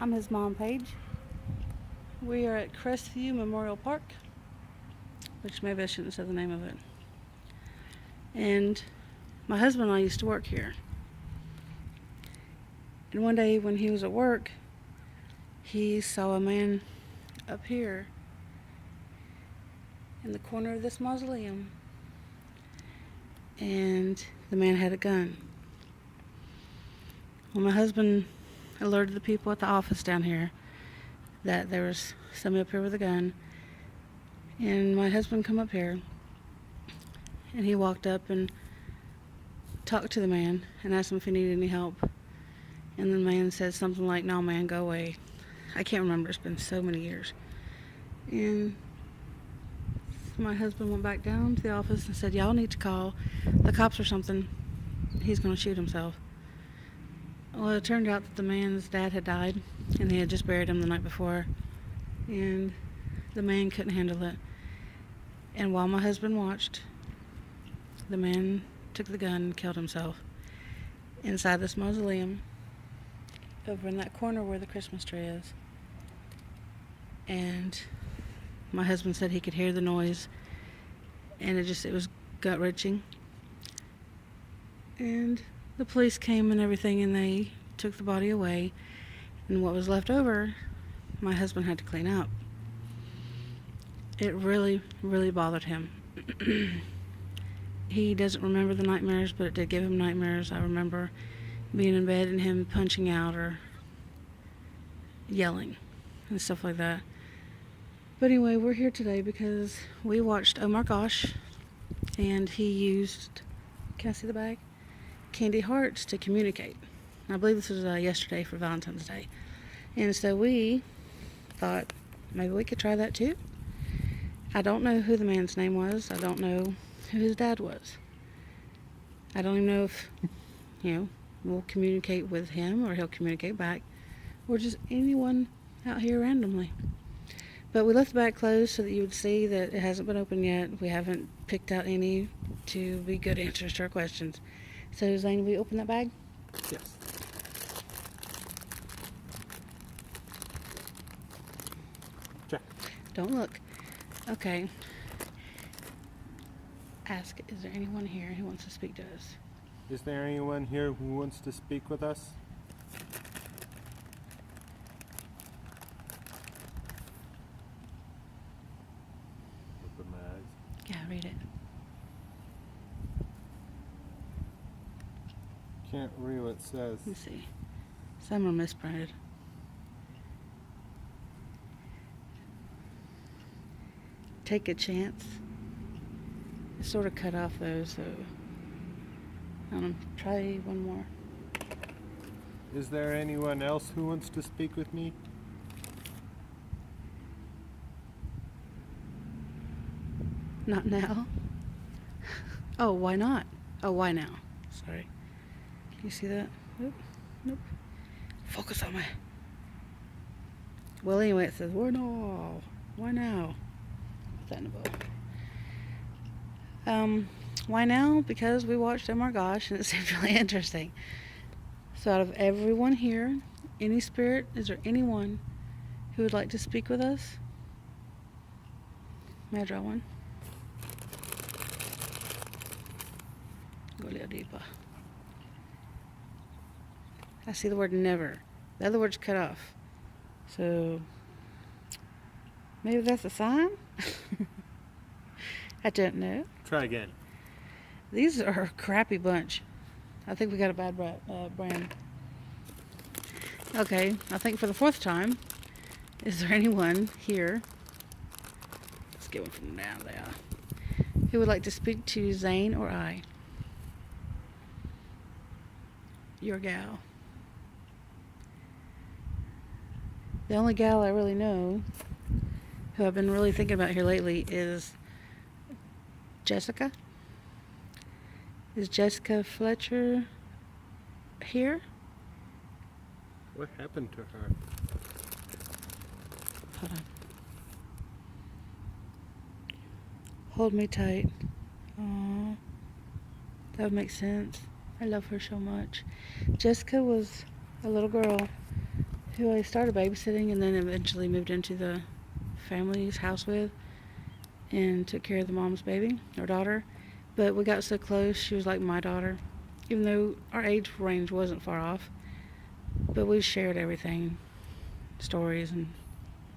I'm his mom, Paige. We are at Crestview Memorial Park, which maybe I shouldn't say the name of it. And my husband and I used to work here. And one day when he was at work, he saw a man up here in the corner of this mausoleum. And the man had a gun. Well, my husband alerted the people at the office down here that there was somebody up here with a gun. And my husband come up here, and he walked up and talked to the man and asked him if he needed any help. And the man said something like, "No, man, go away." I can't remember. It's been so many years. And my husband went back down to the office and said, "Y'all need to call the cops or something. He's going to shoot himself." Well, it turned out that the man's dad had died, and they had just buried him the night before. And the man couldn't handle it. And while my husband watched, the man took the gun and killed himself inside this mausoleum over in that corner where the Christmas tree is. And my husband said he could hear the noise, and it was gut-wrenching. And the police came and everything, and they took the body away, and what was left over, my husband had to clean up. It really, really bothered him. He doesn't remember the nightmares, but it did give him nightmares. I remember being in bed and him punching out or yelling and stuff like that. But anyway, we're here today because we watched Omar Gosh, and he used, can I see the bag? Candy hearts to communicate. I believe this was yesterday for Valentine's Day. And so we thought maybe we could try that too. I don't know who the man's name was. I don't know who his dad was. I don't even know if, we'll communicate with him or he'll communicate back, or just anyone out here randomly. But we left the bag closed so that you would see that it hasn't been opened yet. We haven't picked out any to be good answers to our questions. So, Zane, will you open that bag? Yes. Check. Don't look. Okay. Ask, is there anyone here who wants to speak to us? Is there anyone here who wants to speak with us? Open my eyes. Yeah, read it. Can't read what it says. Let me see. Some are misprinted. Take a chance. It's sort of cut off though, so try one more. Is there anyone else who wants to speak with me? Not now. Oh, why not? Oh, why now? Sorry. Can you see that? Nope. Focus on me. Well, anyway, it says, why now? Why now? Put that in a bowl. Why now? Because we watched Omar Gosh and it seemed really interesting. So out of everyone here, any spirit, is there anyone who would like to speak with us? May I draw one? Go a little deeper. I see the word never. The other word's cut off. So maybe that's a sign? I don't know. Try again. These are a crappy bunch. I think we got a bad brand. Okay, I think for the fourth time, is there anyone here, let's get one from down there, who would like to speak to Zane or I? Your gal. The only gal I really know, who I've been really thinking about here lately, is Jessica. Is Jessica Fletcher here? What happened to her? Hold on. Hold me tight. Aww. That would make sense. I love her so much. Jessica was a little girl who I started babysitting and then eventually moved into the family's house with and took care of the mom's baby, her daughter. But we got so close, she was like my daughter, even though our age range wasn't far off. But we shared everything, stories and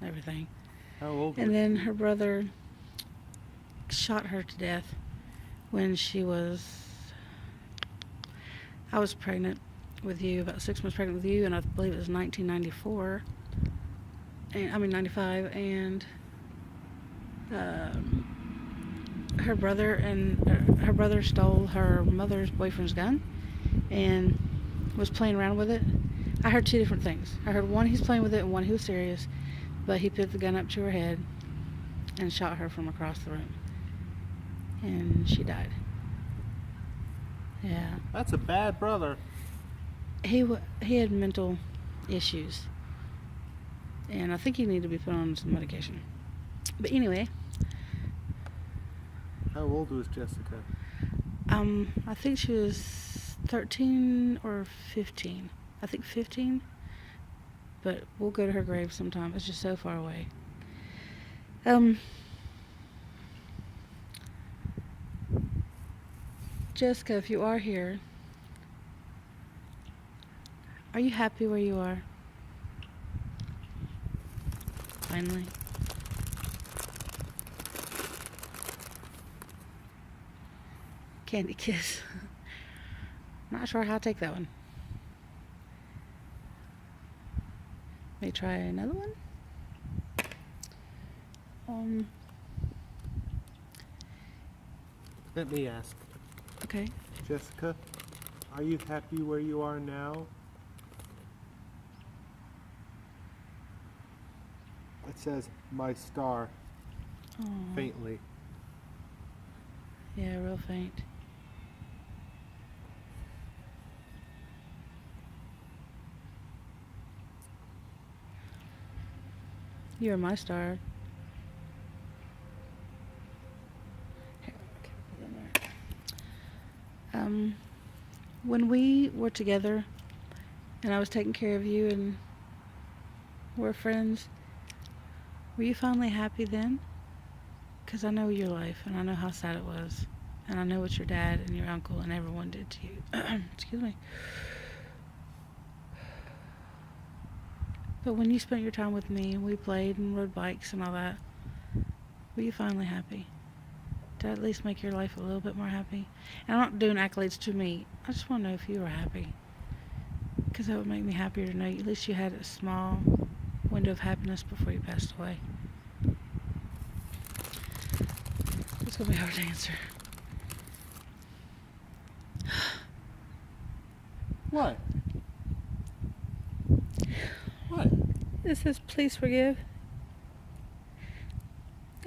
everything. How old And was then she? her brother shot her to death when I was pregnant with you, about 6 months pregnant with you, and I believe it was 1994. And, 95, and her brother stole her mother's boyfriend's gun and was playing around with it. I heard two different things. I heard one, he's playing with it, and one, he was serious, but he put the gun up to her head and shot her from across the room, and she died. Yeah. That's a bad brother. He had mental issues, and I think he needed to be put on some medication. But anyway, How old was Jessica? I think she was 13 or 15. I think 15. But we'll go to her grave sometime. It's just so far away. Jessica, if you are here, are you happy where you are? Finally. Candy kiss. Not sure how to take that one. May try another one. Let me ask. Okay. Jessica, are you happy where you are now? It says, my star, Aw. faintly. Yeah, real faint. You're my star. Here, okay, put it in there. When we were together and I was taking care of you and we're friends, were you finally happy then? Because I know your life and I know how sad it was. And I know what your dad and your uncle and everyone did to you. Excuse me. But when you spent your time with me and we played and rode bikes and all that, were you finally happy? Did I at least make your life a little bit more happy? And I'm not doing accolades to me. I just want to know if you were happy. Because that would make me happier to know at least you had a small window of happiness before you passed away. It's going to be hard to answer. What? What? It says, please forgive.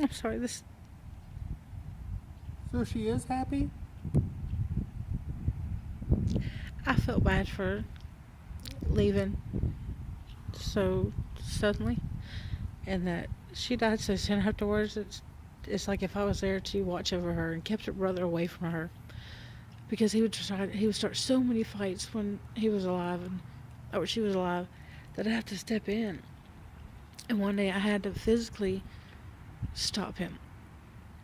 I'm sorry, this... So she is happy? I felt bad for leaving so suddenly, and that she died so soon afterwards. It's like if I was there to watch over her and kept her brother away from her, because he would start so many fights when he was alive or she was alive, that I'd have to step in. And one day I had to physically stop him,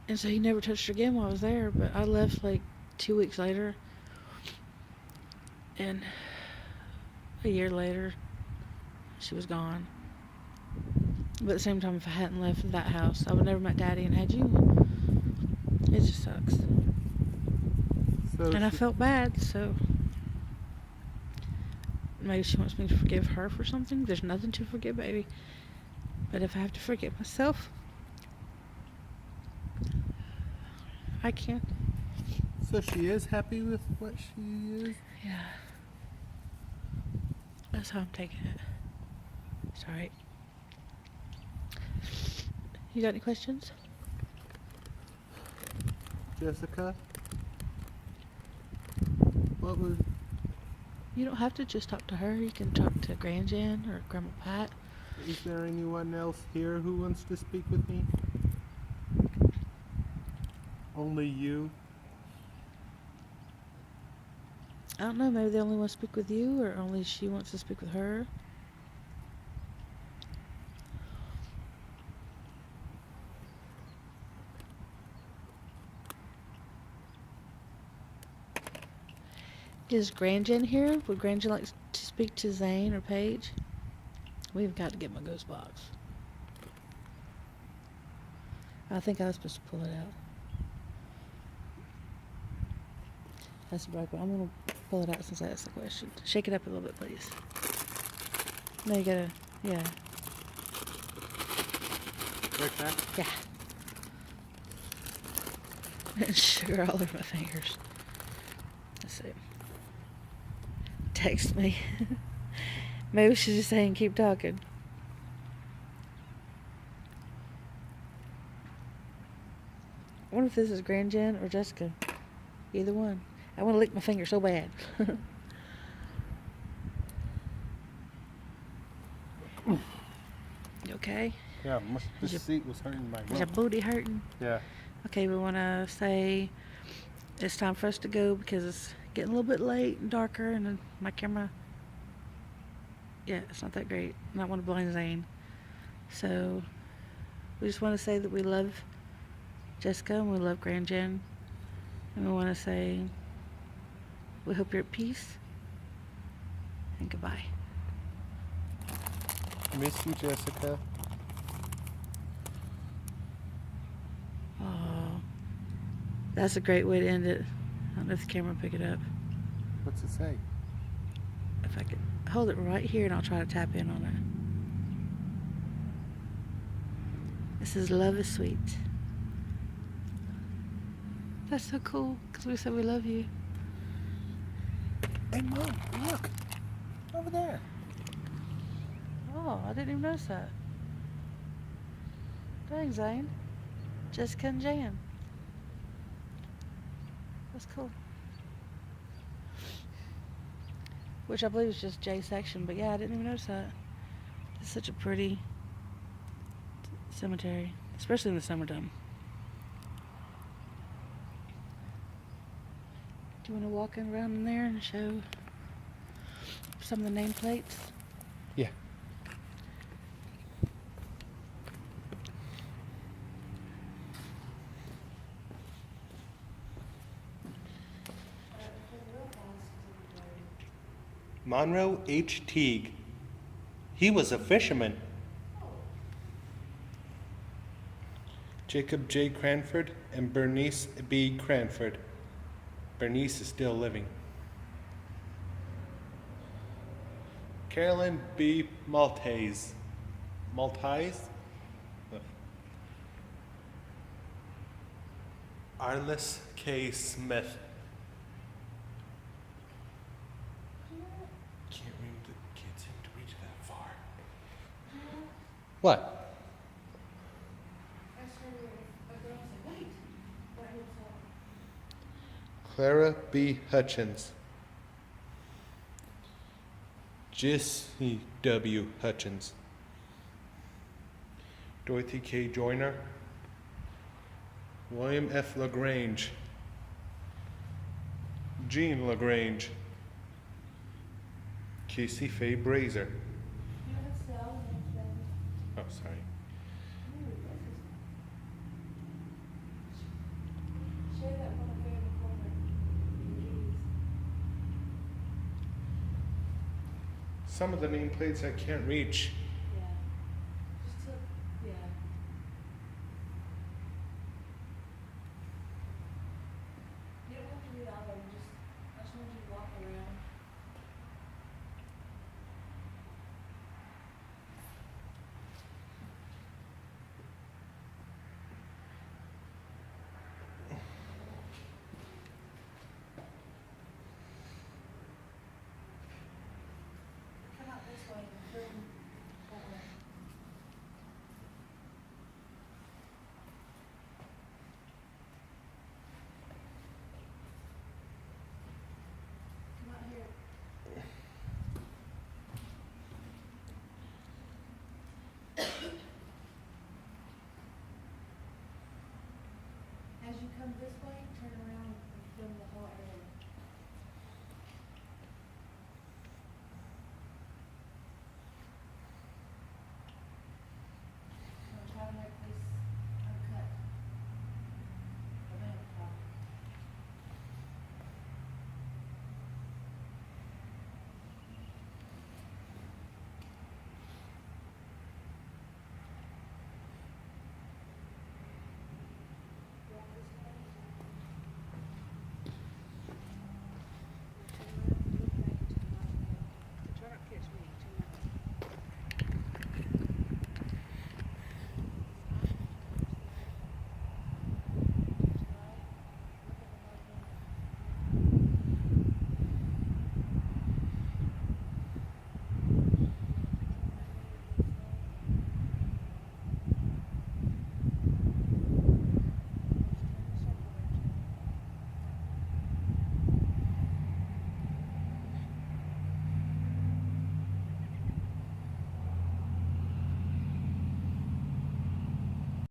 and so he never touched her again while I was there. But I left like 2 weeks later, and a year later she was gone. But at the same time, if I hadn't left that house, I would never met Daddy and had you. It just sucks. So And I felt bad, so maybe she wants me to forgive her for something. There's nothing to forgive, baby. But if I have to forgive myself, I can't. So she is happy with what she is? Yeah. That's how I'm taking it. Sorry. You got any questions? Jessica? What was... You don't have to just talk to her. You can talk to Grand Jan or Grandma Pat. Is there anyone else here who wants to speak with me? Only you? I don't know, maybe they only want to speak with you, or only she wants to speak with her. Is Grandjen here? Would Grandjen like to speak to Zane or Paige? We've got to get my ghost box. I think I was supposed to pull it out. That's the broken one. I'm going to pull it out since I asked the question. Shake it up a little bit, please. No, you gotta, yeah. Like that? Yeah. And sugar all over my fingers. Let's see. Text me. Maybe she's just saying keep talking. I wonder if this is Grandjen or Jessica. Either one. I want to lick my finger so bad. You okay? Yeah, this your- seat was hurting my Is your butt. booty hurting? Yeah. Okay, we want to say it's time for us to go because it's getting a little bit late and darker, and then my camera, yeah, it's not that great. And I want to blame Zane. So we just want to say that we love Jessica and we love Grandjen. And we want to say we hope you're at peace and goodbye. Miss you, Jessica. Oh, that's a great way to end it. I don't know if the camera will pick it up. What's it say? If I could hold it right here and I'll try to tap in on it. This is Love is Sweet. That's so cool because we said we love you. Hey, Mom, look. Over there. Oh, I didn't even notice that. Dang, Zane. Jessica and Jan. That's cool. Which I believe is just J section, but yeah, I didn't even notice that. It's such a pretty cemetery, especially in the summertime. Do you want to walk around in there and show some of the nameplates? Yeah. Monroe H. Teague. He was a fisherman. Jacob J. Cranford and Bernice B. Cranford. Bernice is still living. Carolyn B. Maltese. Maltese? Ugh. Arliss K. Smith. Can't seem to reach that far. What? Clara B. Hutchins. Jesse W. Hutchins. Dorothy K. Joyner. William F. LaGrange. Jean LaGrange. Casey Faye Brazier. Oh, sorry. Some of the nameplates I can't reach.